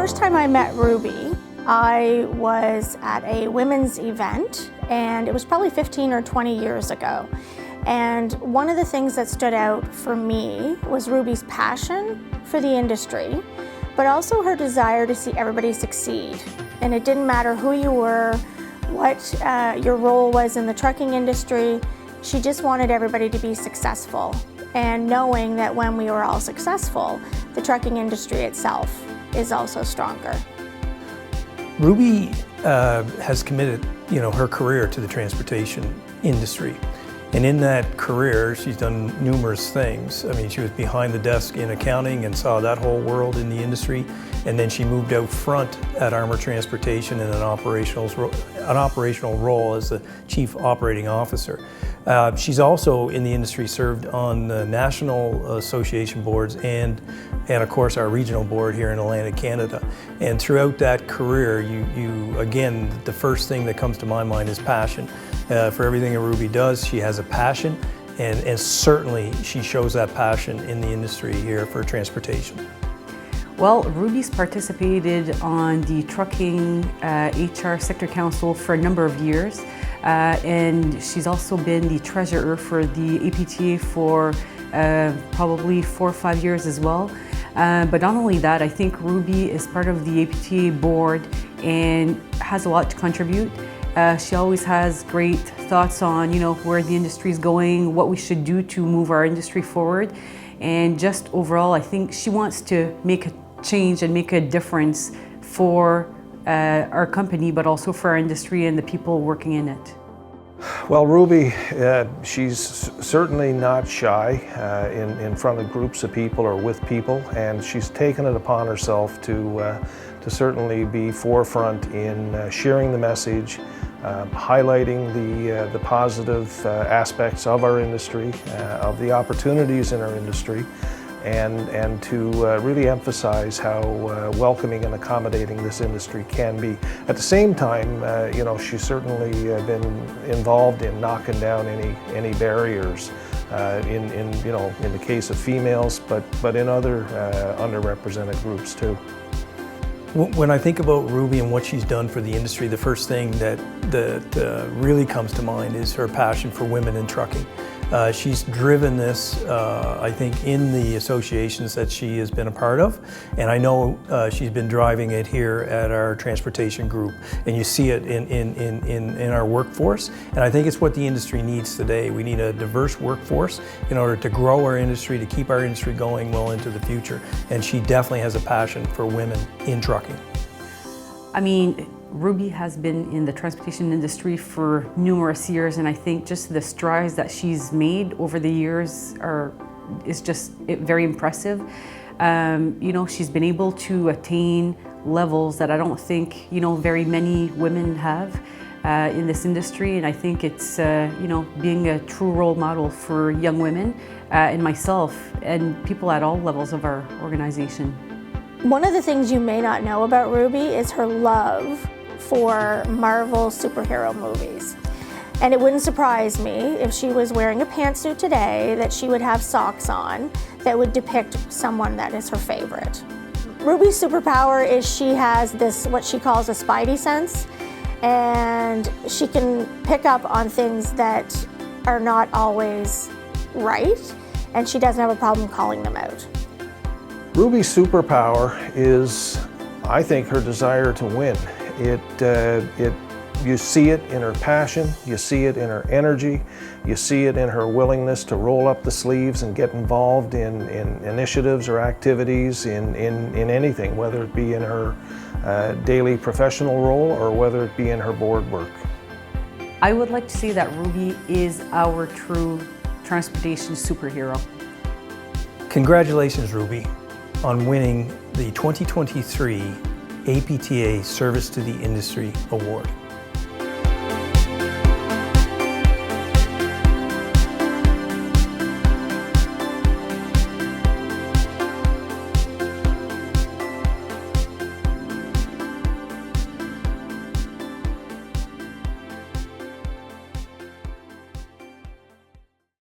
first time I met Ruby, I was at a women's event, and it was probably 15 or 20 years ago. And one of the things that stood out for me was Ruby's passion for the industry, but also her desire to see everybody succeed. And it didn't matter who you were, what your role was in the trucking industry, she just wanted everybody to be successful. And knowing that when we were all successful, the trucking industry itself is also stronger. Ruby has committed, her career to the transportation industry. And in that career, she's done numerous things. I mean, she was behind the desk in accounting and saw that whole world in the industry. And then she moved out front at Armour Transportation in an operational role as the Chief Operating Officer. She's also in the industry served on the National Association boards and of course our regional board here in Atlantic Canada. And throughout that career, you again, the first thing that comes to my mind is passion. For everything that Ruby does, she has a passion, and certainly she shows that passion in the industry here for transportation. Well, Ruby's participated on the Trucking HR Sector Council for a number of years, and she's also been the treasurer for the APTA for probably 4 or 5 years as well. But not only that, I think Ruby is part of the APTA board and has a lot to contribute. She always has great thoughts on, where the industry is going, what we should do to move our industry forward. And just overall, I think she wants to make a change and make a difference for our company, but also for our industry and the people working in it. Well, Ruby, she's certainly not shy in front of groups of people or with people, and she's taken it upon herself to certainly be forefront in sharing the message, highlighting the positive aspects of our industry, of the opportunities in our industry, and to really emphasize how welcoming and accommodating this industry can be. At the same time, she's certainly been involved in knocking down any barriers in the case of females, but in other underrepresented groups too. When I think about Ruby and what she's done for the industry, the first thing that really comes to mind is her passion for women in trucking. She's driven this, I think, in the associations that she has been a part of, and I know she's been driving it here at our transportation group, and you see it in our workforce, and I think it's what the industry needs today. We need a diverse workforce in order to grow our industry, to keep our industry going well into the future, and she definitely has a passion for women in trucking. I mean, Ruby has been in the transportation industry for numerous years, and I think just the strides that she's made over the years is just very impressive. She's been able to attain levels that I don't think very many women have in this industry, and I think it's being a true role model for young women and myself and people at all levels of our organization. One of the things you may not know about Ruby is her love for Marvel superhero movies. And it wouldn't surprise me if she was wearing a pantsuit today that she would have socks on that would depict someone that is her favorite. Ruby's superpower is she has this, what she calls a spidey sense, and she can pick up on things that are not always right, and she doesn't have a problem calling them out. Ruby's superpower is, I think, her desire to win. You see it in her passion, you see it in her energy, you see it in her willingness to roll up the sleeves and get involved in initiatives or activities in anything, whether it be in her daily professional role or whether it be in her board work. I would like to say that Ruby is our true transportation superhero. Congratulations, Ruby, on winning the 2023 APTA Service to the Industry Award.